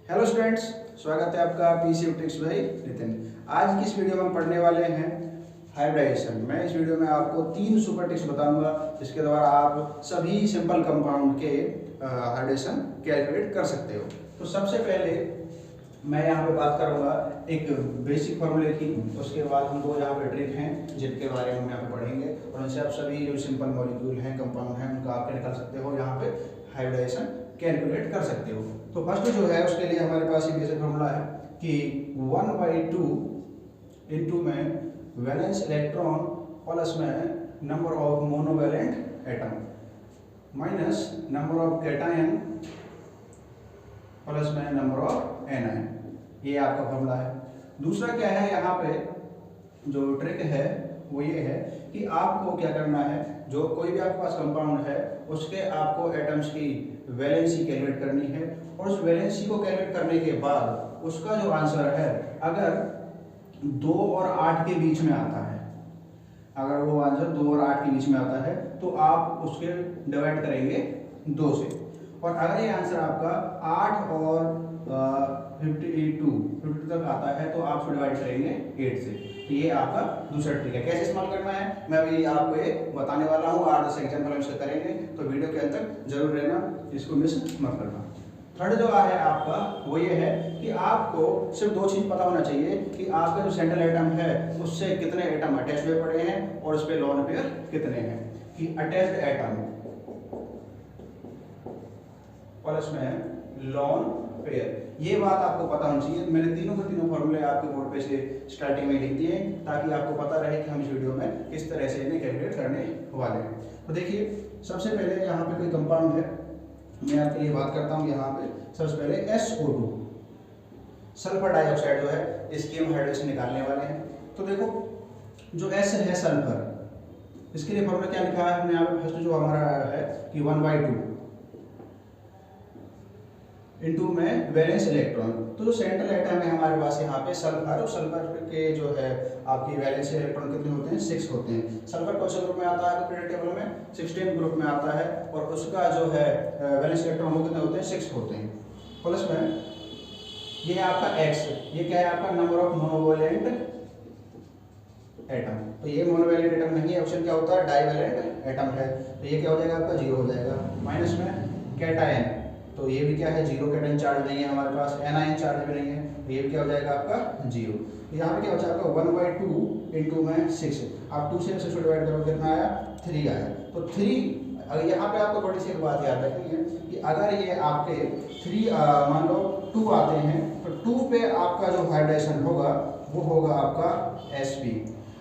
Hello students, स्वागत है आपका पीसी ट्रिक्स भाई नितिन। आज की इस वीडियो में हम पढ़ने वाले हैं हाइब्रिडाइजेशन। मैं इस वीडियो में आपको 3 सुपर ट्रिक्स बताऊंगा जिसके द्वारा आप सभी सिंपल कंपाउंड के हाइब्रिडेशन कैलकुलेट कर सकते हो। तो सबसे पहले मैं यहाँ पे बात करूंगा एक बेसिक फॉर्मूले की, उसके बाद हम दो यहाँ पे ट्रिक हैं जिनके बारे में हम यहाँ पे पढ़ेंगे और उनसे आप सभी जो सिंपल मॉलिक्यूल हैं, कंपाउंड हैं, उनका आप निकाल सकते हो, यहाँ पे हाइब्रिडाइजेशन कैलकुलेट कर सकते हो। तो फर्स्ट जो है उसके लिए हमारे पास ये बेसिक फॉर्मूला है कि 1/2 इंटू में वैलेंस इलेक्ट्रॉन प्लस में number of monovalent atom minus number of cation plus में नंबर ऑफ एनायन। ये आपका फॉर्मूला है। दूसरा क्या है, यहाँ पे जो ट्रिक है वो ये है कि आपको क्या करना है, जो कोई भी आपके पास कंपाउंड है उसके आपको एटम्स की वैलेंसी कैलकुलेट करनी है और उस वैलेंसी को कैलकुलेट करने के बाद उसका जो आंसर है अगर 2 और 8 के बीच में आता है, अगर वो आंसर 2 और 8 के बीच में आता है तो आप उसके डिवाइड करेंगे 2 से। और अगर ये आंसर आपका 8 और 52 तक आता है तो आप उसको डिवाइड करेंगे 8 से। तो ये आपका दूसरा ट्रिक है। कैसे इस्तेमाल करना है मैं अभी आपको ये बताने वाला हूँ। 8-10 एग्जाम्पल हम इससे करेंगे, तो वीडियो के अंत तक जरूर रहना, इसको मिस मत करना। थर्ड जो है आपका वो ये है कि आपको सिर्फ 2 चीज पता होना चाहिए कि आपका जो सेंट्रल एटम है उससे कितने एटम अटैच हुए पड़े हैं और उस पर लोन पेयर कितने हैं। कि अटैच्ड एटम प्लस में लोन पेयर, ये बात आपको पता होनी चाहिए। मैंने तीनों के तीनों फॉर्मूले आपके बोर्ड पे से स्टार्टिंग में लिख दिए ताकि आपको पता रहे कि हम इस वीडियो में किस तरह से इन्हें कैलकुलेट करने वाले हैं। तो देखिए, सबसे पहले यहाँ पे कोई कंपाउंड है, मैं आपके लिए बात करता हूँ। यहाँ पे सबसे पहले SO2 सल्फर डाइऑक्साइड जो है, इसकी हम हाइड्रोजन निकालने वाले हैं। तो देखो, जो S है सल्फर, इसके लिए फॉर्मूला क्या लिखा है हमने यहाँ पे, फर्स्ट जो हमारा है कि 1/2 इंटू में वैलेंस इलेक्ट्रॉन। तो जो सेंट्रल एटम है हमारे पास यहाँ पे सल्फर, और सल्फर के जो है आपकी वैलेंस इलेक्ट्रॉन कितने होते हैं, 6 होते हैं। सल्फर कौन से ग्रुप में आता है, पीरियड टेबल में 16 ग्रुप में आता है और उसका जो है वैलेंस इलेक्ट्रॉन वो कितने होते हैं, 6 होते हैं। प्लस में ये आपका X, ये क्या है आपका नंबर ऑफ मोनोवैलेंट एटम। तो ये मोनोवैलेंट एटम नहीं है, ऑप्शन क्या होता है, डाइवैलेंट एटम है। तो ये क्या हो जाएगा आपका 0 हो जाएगा। माइनस में कैटायन, तो ये भी क्या है 0, कैटायन चार्ज नहीं है हमारे पास, एनायन चार्ज भी नहीं है, तो ये भी क्या हो जाएगा आपका 0। तो यहाँ पे क्या बचा आपका 1/2 इंटू में 6, आप 2 से 6 डिवाइड करोगे कितना आया, 3 आया। तो 3, अगर यहाँ पे आपको बड़ी सी एक बात याद रखनी है कि अगर ये आपके 3 मान लो 2 आते हैं तो 2 पे आपका जो हाइब्रिडेशन होगा वो होगा आपका sp।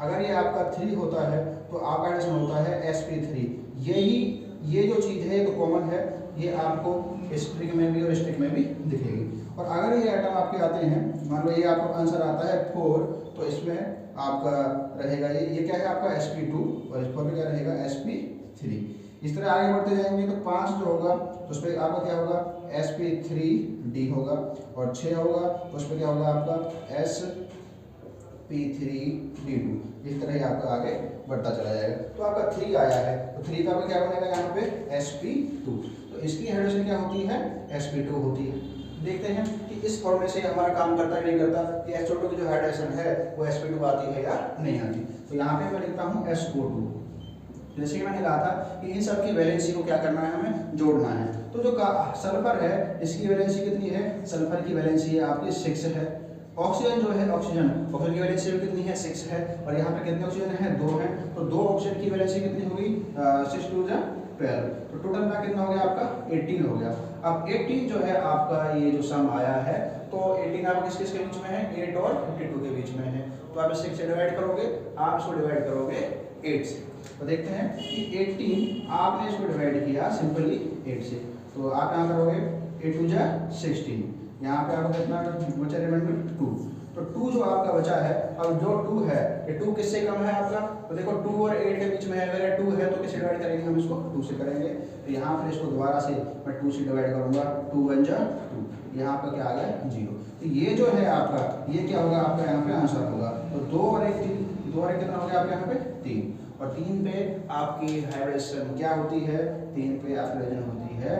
अगर ये आपका 3 होता है तो आपका हाइब्रिडेशन होता है sp3। ये जो चीज़ है तो कॉमन है, ये आपको स्ट्रिक में भी और स्ट्रिक में भी दिखेगी। और अगर ये आइटम आपके आते हैं, मान लो ये आपका आंसर आता है 4, तो इसमें आपका रहेगा ये क्या है आपका sp2 और इस पर भी क्या रहेगा sp3। इस तरह आगे बढ़ते जाएंगे तो 5 जो होगा तो उस पर आपका क्या होगा sp3d होगा, और 6 होगा तो उस पर क्या होगा आपका sp3d2। इस तरह ही आपका आगे बढ़ता चला जाएगा। तो आपका 3 आया है तो 3 का क्या बनेगा यहाँ पे sp2। तो इसकी हाइड्रोजन क्या होती है, sp2 होती है। देखते हैं कि इस फॉर्मूले से हमारा काम करता है नहीं करता, कि SO2 की जो हाइड्रोजन है वो sp2 आती है या नहीं आती। तो यहाँ पे मैं लिखता हूँ SO2। जैसे कि मैंने कहा था कि इन सब की वैलेंसी को क्या करना है, हमें जोड़ना है। तो जो सल्फर है इसकी वैलेंसी कितनी है, सल्फर की वैलेंसी है आपकी 6 है। ऑक्सीजन जो है, ऑक्सीजन की वैलेंसी कितनी है, 6 है। और यहाँ पे कितने ऑक्सीजन है, 2 है। तो 2 ऑक्सीजन की वैलेंसी कितनी होगी, 6 × 2 = 12। तो टोटल में कितना हो गया आपका 18 हो गया। अब 18 जो है आपका ये जो सम आया है, तो 18 आपका किस किस के बीच में है, 8 और 52 के बीच में है। तो आप 6 से डिवाइड करोगे, आप इसको डिवाइड करोगे 8 से। तो देखते हैं कि 18 आपने इसको डिवाइड किया सिंपली 8 से, तो आप यहाँ करोगे 8 × 2 = 16। यहाँ पे आपको कितना बचा, रिमाइंडर 2। तो 2 जो आपका बचा है, अब जो 2 है ये 2 किससे कम है आपका, तो देखो 2 और 8 के बीच में है, अगर 2 है तो किससे डिवाइड करेंगे, हम इसको 2 से करेंगे। तो यहाँ पर इसको दोबारा से मैं 2 से डिवाइड करूँगा, 2 × 1 = 2। यहाँ पर क्या आ गया 0। तो ये जो है आपका, ये क्या होगा आपका यहाँ पे आंसर होगा। तो 2 और 1 3, 2 और 1 कितना हो गया आपके यहाँ पे 3, और 3 पे आपकी हाइब्रिडेशन क्या होती है, 3 पे हाइब्रिडेशन होती है है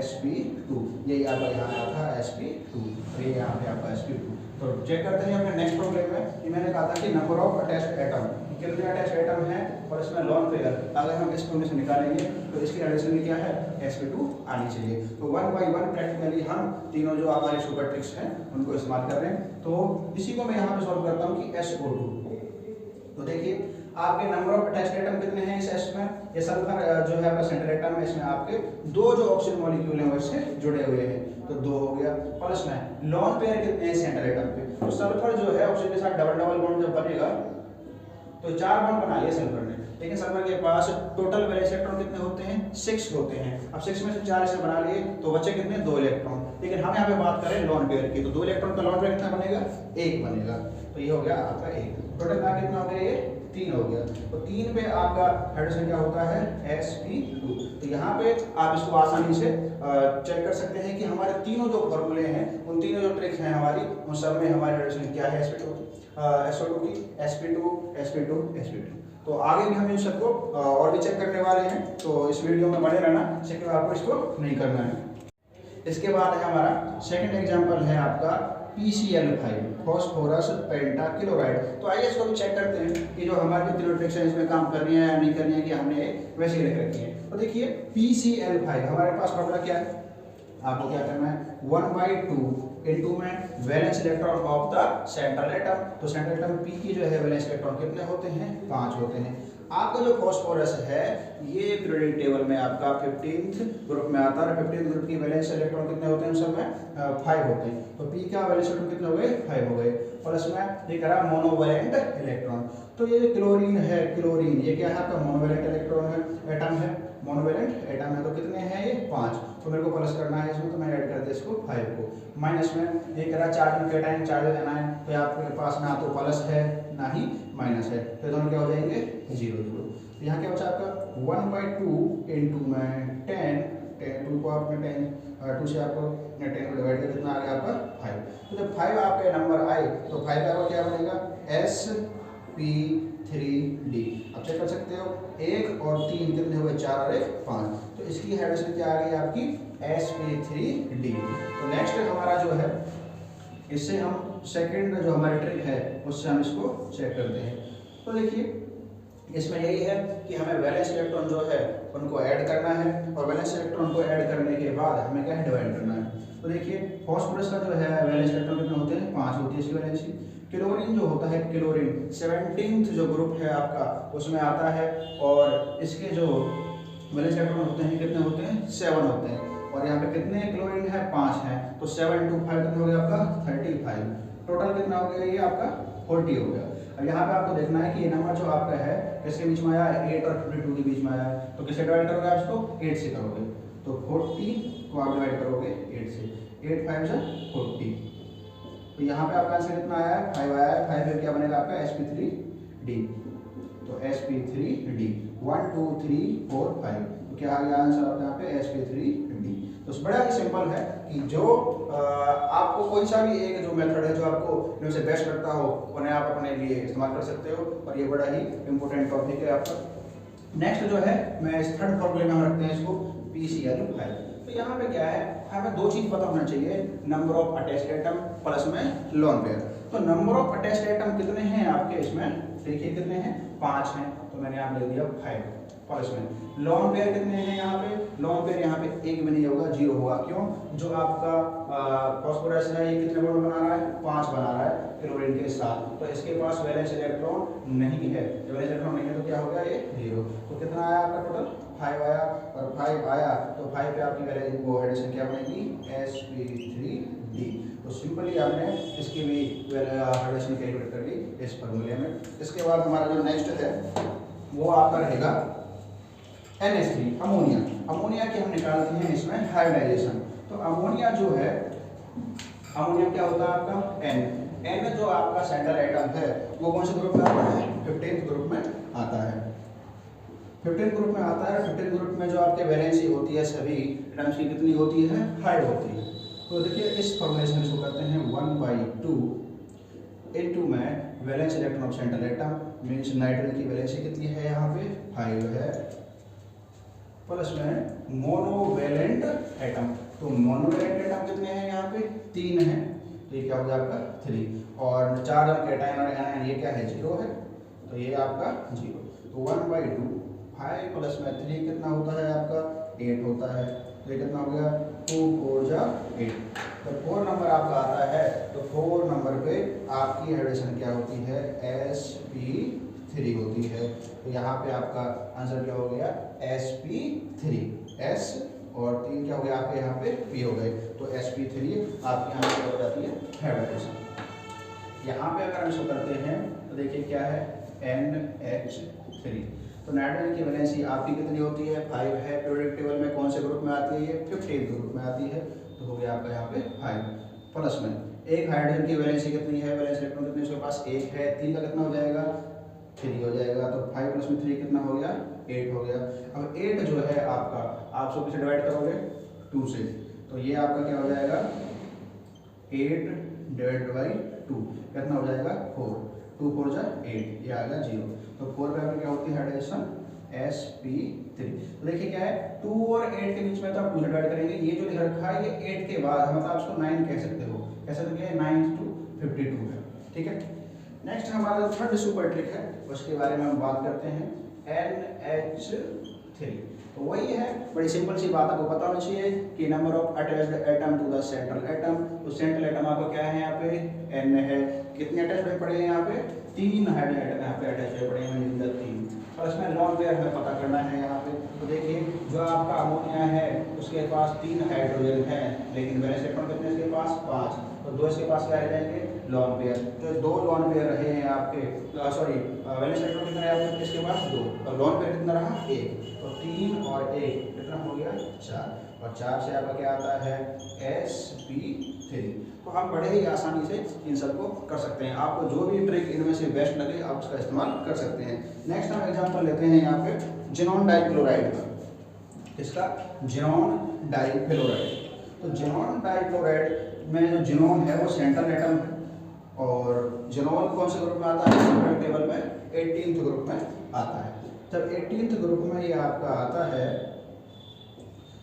sp2, यही आपका यहाँ आया था sp2, और ये यहाँ पे आपका sp2। तो चेक करते हैं अपने नेक्स्ट प्रॉब्लम में कि मैंने कहा था कि नंबर ऑफ अटैच्ड एटम, कितने अटैच्ड एटम है और इसमें लोन पेयर अगर हम इस फॉर्मूले से निकालेंगे तो इसकी एडिशन में क्या है sp2 आनी चाहिए। तो 1 by 1 प्रैक्टिकली हम तीनों जो हमारे सुपर ट्रिक्स हैं उनको इस्तेमाल कर रहे हैं। तो इसी को मैं यहाँ पे सॉल्व करता हूँ कि SO2। तो देखिए आपके नंबर ऑफ अटैच्ड एटम कितने हैं इस एस में, ये सल्फर जो है आपका सेंट्रल एटम है, इसमें आपके दो जो ऑक्सीजन मॉलिक्यूल हैं वो इससे जुड़े हुए हैं, तो 2 हो गया। प्लस में लोन पेयर कितने हैं सेंट्रल एटम पे, तो सल्फर जो है ऑक्सीजन के साथ डबल डबल बॉन्ड जब बनेगा तो 4 बॉन्ड बना लिए सल्फर ने, लेकिन सल्फर के पास टोटल वैलेंस इलेक्ट्रॉन कितने होते हैं 6 होते हैं। अब 6 में से 4 इसे बना लिए तो बचे कितने 2 इलेक्ट्रॉन, लेकिन हम यहाँ पे बात करें लोन पेयर की, तो 2 इलेक्ट्रॉन का लोन पेयर कितना बनेगा 1 बनेगा, तो ये हो गया आपका 1। टोटल का कितना हो गया ये 3 हो गया। तो 3 पे आपका हाइड्रोजन क्या होता है sp2। तो यहाँ पे आप इसको आसानी से चेक कर सकते हैं कि हमारे तीनों जो फॉर्मूले हैं उन तीनों जो ट्रिक्स हैं हमारी उन सब में हमारे हाइड्रोजन क्या है SO2 की sp2। तो आगे भी हम इन सबको और भी चेक करने वाले हैं, तो इस वीडियो में बने रहना, इसके बाद आपको इसको नहीं करना है। इसके बाद है हमारा सेकंड एग्जांपल है आपका PCl5 फॉस्फोरस पेंटाक्लोराइड। तो आइए इसको भी चेक करते हैं कि जो हमारी तीनों ट्रिक्स हैं इसमें काम कर रही है या नहीं कर रही है, कि हमने वैसे ही लिख रखी है। तो देखिए PCl5 हमारे पास फॉर्मूला क्या है, आपको क्या करना है 1/2 इनटू में valence electron of the central atom. तो सेंट्रल एटम P की जो है वैलेंस इलेक्ट्रॉन कितने होते हैं 5 होते हैं। आपका जो फॉस्फोरस है ये पीरियोडिक टेबल में आपका 15th ग्रुप में आता है, 15th ग्रुप की वैलेंस इलेक्ट्रॉन कितने होते हैं सब में 5 होते हैं। तो P का वैलेंस इलेक्ट्रॉन कितने हो गए 5 हो गए। प्लस में ये करा मोनोवैलेंट इलेक्ट्रॉन, तो ये क्लोरीन है, क्लोरीन ये क्या है आपका मोनोवैलेंट इलेक्ट्रॉन है, एटम है, मोनोवैलेंट एटम है। तो कितने हैं ये 5, तो मेरे को प्लस करना है इसमें, तो मैं ऐड कर दिया इसको 5 को। माइनस में ये करा चार्ज कैटायन चार्ज देना है, तो आपके पास ना तो प्लस है ना ही माइनस है, तो दोनों क्या हो जाएंगे 0। तो यहाँ क्या बचा आपका 1/2 इनटू में 10 2 को आपने 2 से आपको 10 को डिवाइड कर कितना आ गया आपका 5। तो जब 5 आपके नंबर आए तो 5 का क्या बनेगा sp3d। अब चेक कर सकते हो 1 और 3 कितने हुए 4 और 1 5, तो इसकी हाइड्रोजन क्या आ गई आपकी sp3d। तो नेक्स्ट हमारा जो है इससे हम सेकंड जो हमारी ट्रिक है उससे हम इसको चेक करते हैं। तो देखिए इसमें यही है कि हमें वैलेंस इलेक्ट्रॉन जो है उनको ऐड करना है, और वैलेंस इलेक्ट्रॉन को ऐड करने के बाद हमें क्या है डिवाइड करना है। तो देखिए फॉस्फोरस का जो है वैलेंस इलेक्ट्रॉन कितने होते हैं 5 होती है इसकी वैलेंसी। क्लोरीन जो होता है क्लोरीन 17th जो ग्रुप है आपका उसमें आता है, और इसके जो वैलेंस इलेक्ट्रॉन होते हैं कितने होते हैं 7 होते हैं, और यहाँ पे कितने क्लोरीन है 5 हैं, तो 7 × 5 कितना हो गया आपका 35। टोटल कितना हो गया ये आपका 40 हो गया। अब यहाँ पे आपको देखना है कि ये नंबर जो आपका है किसके बीच में आया है 8 और 52 के बीच में आया है, तो किससे डिवाइड करोगे आप इसको 8 से करोगे, तो 40 को आप डिवाइड करोगे 8 से, 8 5 से 40। तो यहाँ पे आपका आंसर कितना आया है 5 आया है। 5 फिर क्या बनेगा आपका sp3d, तो sp3d 1 2 3 4 5, तो क्या आ गया आंसर आपका यहाँ पे sp3d। तो बड़ा ही सिंपल है कि जो आपको कोई सा भी एक जो मेथड है जो आपको इनसे बेस्ट लगता हो उन्हें आप अपने लिए इस्तेमाल कर सकते हो, और ये बड़ा ही इंपॉर्टेंट टॉपिक है आपका। नेक्स्ट जो है मैं इस थर्ड फॉर्मूले में हम रखते हैं इसको PCl5। तो यहाँ पे क्या है हमें दो चीज पता होना चाहिए, number of attached atom plus में लोन पेयर। तो नंबर ऑफ अटैच्ड एटम कितने हैं आपके इसमें देखिए कितने हैं 5 हैं, तो मैंने यहाँ लिख दिया 5 प्लस में लोन पेयर कितने हैं यहाँ पे, लोन पेयर यहाँ पे 1 भी नहीं होगा 0 होगा। क्यों, जो आपका फॉस्फोरस है ये कितने बॉन्ड बना रहा है 5 बना रहा है क्लोरीन के साथ, तो इसके पास वैलेंस इलेक्ट्रॉन नहीं है, जब वैलेंस इलेक्ट्रॉन नहीं है तो क्या हो गया ये 0। तो कितना आया आपका टोटल 5 आया, और 5 आया तो 5 पे आपकी वैलेंस वो हाइड्रोजन क्या बनेगी sp3d। तो सिंपली आपने इसकी भी हाइड्रोजन कैलकुलेट कर ली इस फॉर्मूले में। इसके बाद हमारा जो नेक्स्ट है वो आपका रहेगा NH3 अमोनिया। अमोनिया की हम निकालते हैं इसमें हाइब्रिडाइजेशन। तो अमोनिया जो है अमोनिया क्या होता है आपका N जो आपका सेंट्रल एटम है वो कौन से ग्रुप में आता है 15th ग्रुप में आता है। 15th ग्रुप में आता है, 15th ग्रुप में जो आपके वैलेंसी होती है सभी एटम्स की कितनी होती है 5 होती है। तो देखिए इस फॉर्मूलेशन इसको करते हैं 1/2 इनटू में valence electron of central atom means nitrogen की वैलेंसी कितनी है यहाँ पे 5 है, प्लस में मोनोवेलेंट एटम। तो मोनोवेलेंट एटम कितने हैं यहाँ पे 3 हैं, तो ये क्या हो गया आपका 3, और 4 कैटायन और एनायन, ये क्या है 0 है, तो ये आपका 0। तो 1/2 5 प्लस में 3 कितना होता है आपका 8 होता है, तो ये कितना हो गया 2 4 जा 8। तो 4 नंबर आपका आता है, तो 4 नंबर पे आपकी हाइड्रोजन क्या होती है sp3 होती है। तो यहाँ पे आपका आंसर क्या हो गया sp3, s और 3 क्या हो गया आपके यहाँ पे p हो गए, तो sp3 आपके यहाँ पे हो जाती है हाइड्रोजन। यहाँ पे अगर हम इसको करते हैं तो देखिए क्या है NH3। तो नाइट्रोजन की वैलेंसी आपकी कितनी होती है 5 है, पीरियोडिक टेबल में कौन से ग्रुप में आती है ये 15th ग्रुप में आती है, तो हो गया आपका यहाँ पे 5 प्लस में एक हाइड्रोजन की वैलेंसी कितनी है, वैलेंस इलेक्ट्रॉन कितने उसके पास 1 है, 3 का कितना हो जाएगा 3 हो जाएगा, तो 5 प्लस में 3 कितना हो गया 8 हो गया। अब 8 जो है आपका आप सब किसे डिवाइड करोगे 2 से, तो ये आपका क्या हो जाएगा 8 डिवाइडेड बाई 2 कितना हो जाएगा 4, 2 4 जा 8, ये आ गया 0। तो 4 पे आपकी क्या होती है हाइड्रोजन sp3। तो देखिए क्या है 2 और 8 के बीच में तो आप 2 से डिवाइड करेंगे, ये जो लिख रखा है ये 8 के बाद मतलब आप इसको 9 कह सकते हो, कैसे तो क्या है 9 to 52 है, ठीक है। नेक्स्ट हमारा थर्ड सुपर ट्रिक है, उसके बारे में हम बात करते हैं NH3। तो वही है, बड़ी सिंपल सी बात आपको पता होनी चाहिए कि number of attached atom to the central atom. तो सेंट्रल एटम आपको क्या है यहाँ पे N है, कितने अटैच हुए पड़े हैं यहाँ पे 3 हाइड्रोजन एटम यहाँ पे अटैच हुए पड़े हैं 3, और इसमें लॉन पेयर हमें पता करना है यहाँ पे। तो देखिए जो आपका अमोनिया है उसके पास 3 हाइड्रोजन है, लेकिन वैलेंस इलेक्ट्रॉन कितने इसके पास 5, तो 2 इसके पास क्या रह जाएंगे लॉन पेयर, तो 2 लॉन पेयर रहे हैं आपके, सॉरी वैलेंस इलेक्ट्रॉन कितना है आपके इसके पास 2, और लॉन पेयर कितना रहा 1, तो 3 और 1 कितना हो गया 4, और 4 से आपका क्या आता है sp3। तो आप बड़े ही आसानी से इन सबको कर सकते हैं, आपको जो भी ट्रिक इनमें से बेस्ट लगे आप उसका इस्तेमाल कर सकते हैं। नेक्स्ट हम एग्जांपल लेते हैं यहाँ पे जिनॉन डाइक्लोराइड का, इसका जिनॉन डाइक्लोराइड। तो जिनॉन डाइक्लोराइड में जो जिनॉन है वो सेंट्रल एटम है, और जिनॉन कौन से ग्रुप में आता है पीरियोडिक टेबल में 18th ग्रुप में आता है। जब 18th ग्रुप में ये आपका आता है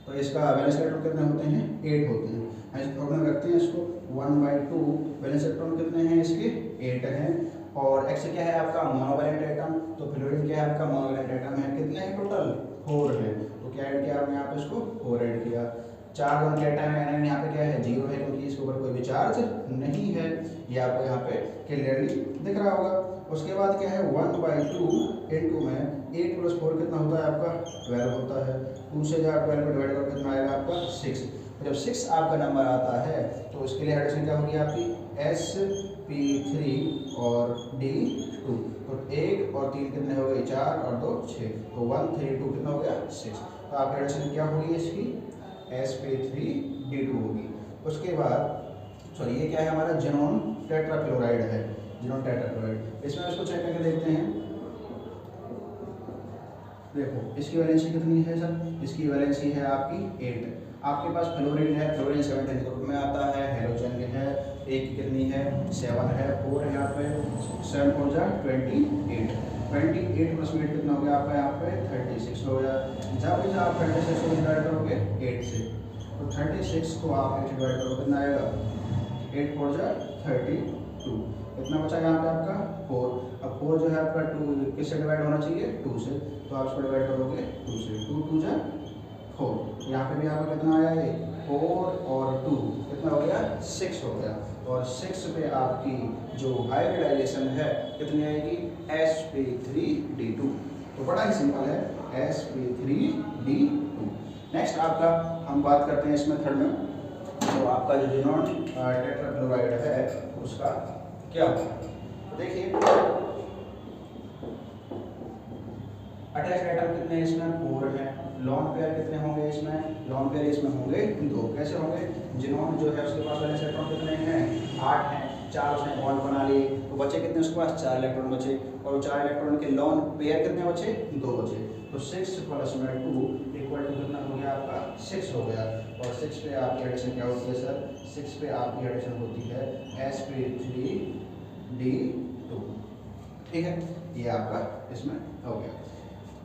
तो इसका वैलेंस इलेक्ट्रॉन कितने होते हैं 8 होते हैं, हम रखते हैं इसको 1/2, वैलेंस इलेक्ट्रॉन कितने हैं इसके 8 हैं, और एक्स क्या है आपका मोनोवैलेंट एटम, तो फ्लोरीन क्या है आपका मोनोवैलेंट एटम है, कितने हैं टोटल 4 है, तो क्या ऐड किया आपने यहाँ पे इसको 4 ऐड किया। 4 वन कैटायन एनायन यहाँ पे क्या है 0 है, क्योंकि इसके ऊपर कोई भी चार्ज नहीं है, ये आपको यहाँ पे क्लियरली दिख रहा होगा। उसके बाद क्या है 1/2 इनटू में 8 + 4 कितना होता है आपका 12 होता है, 2 से जब 12 को डिवाइड करो कितना आएगा आपका 6। जब 6 आपका नंबर आता है तो उसके लिए हाइड्रोजन क्या होगी आपकी sp3 और d2, तो 1 और 3 कितने हो गए 4 और 2 6, तो 1 3 2 कितना हो गया 6। तो आपकी हाइड्रोजन क्या होगी इसकी sp3d2 होगी। उसके बाद सॉरी ये क्या है हमारा जिनॉन टेट्राक्लोराइड है, जिनॉन टेट्राक्लोराइड, इसमें इसको चेक करके देखते हैं। देखो इसकी वैलेंसी कितनी है सर, इसकी वैलेंसी है आपकी 8। आपके पास फ्लोरीन है, फ्लोरीन 17th ग्रुप में आता है, हेलोजन है, एक की कितनी है 7 है, 4 है यहाँ पे 7 4 जा 28, 28 + 8 कितना हो गया आपका यहाँ पे 36 हो गया। जब आप 36 को डिवाइड करोगे 8 से, तो 36 को आप 8 से डिवाइड करोगे कितना आएगा 8 4 जा 32, कितना बचा यहाँ पे आपका 4। अब 4 जो है आपका 2 किससे डिवाइड होना चाहिए 2 से, तो आप इसको डिवाइड करोगे 2 से, 2 2 जा 4, यहाँ पे भी आपका कितना आया है 4 और 2 कितना हो गया 6 हो गया, और 6 पे आपकी जो हाइब्रिडाइजेशन है कितनी आएगी sp3d2। तो बड़ा ही सिंपल है sp3d2। नेक्स्ट आपका हम बात करते हैं इस मेथड में, तो आपका जो जिनॉन टेट्राक्लोराइड है उसका क्या होगा। तो देखिए अटैच्ड एटम कितने इसमें 4 हैं, लॉन पेयर कितने होंगे इसमें, लॉन पेयर इसमें होंगे 2। कैसे होंगे, जिनॉन जो है उसके पास वैलेंस इलेक्ट्रॉन कितने हैं 8 हैं, 4 उसने बॉन्ड बना लिए, तो बचे कितने उसके पास 4 इलेक्ट्रॉन बचे, और 4 इलेक्ट्रॉन के लॉन पेयर कितने बचे 2 बचे, तो 6 + 2 = कितना हो गया आपका 6 हो गया। और 6 पे आपकी एडिशन क्या होती है सर, 6 पे आपकी एडिशन होती है sp3d2, ठीक है, ये आपका इसमें हो गया।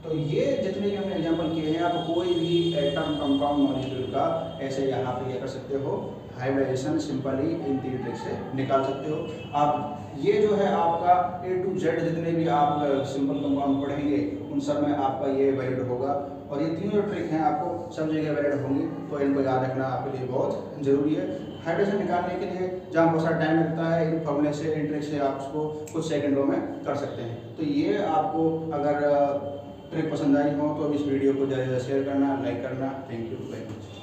तो ये जितने भी हमने एग्जाम्पल किए हैं, आप कोई भी एटम कंपाउंड मॉलिक्यूल का ऐसे यहाँ पे क्या कर सकते हो, हाइब्रिडाइजेशन सिंपली इन 3 ट्रिक से निकाल सकते हो आप। ये जो है आपका A to Z जितने भी आप सिंपल कंपाउंड पढ़ेंगे उन सब में आपका ये वैलिड होगा, और ये तीनों ट्रिक हैं आपको सब जगह वैलिड होंगी, तो इनको याद रखना आपके लिए बहुत ज़रूरी है। हाइड्रोजन निकालने के लिए जहाँ बहुत सारा टाइम लगता है, इन फॉर्मूले से इन ट्रिक से आप उसको कुछ सेकंडों में कर सकते हैं। तो ये आपको अगर ट्रिक पसंद आई हो तो इस वीडियो को ज़्यादा से ज़्यादा शेयर करना, लाइक करना। Thank you very much.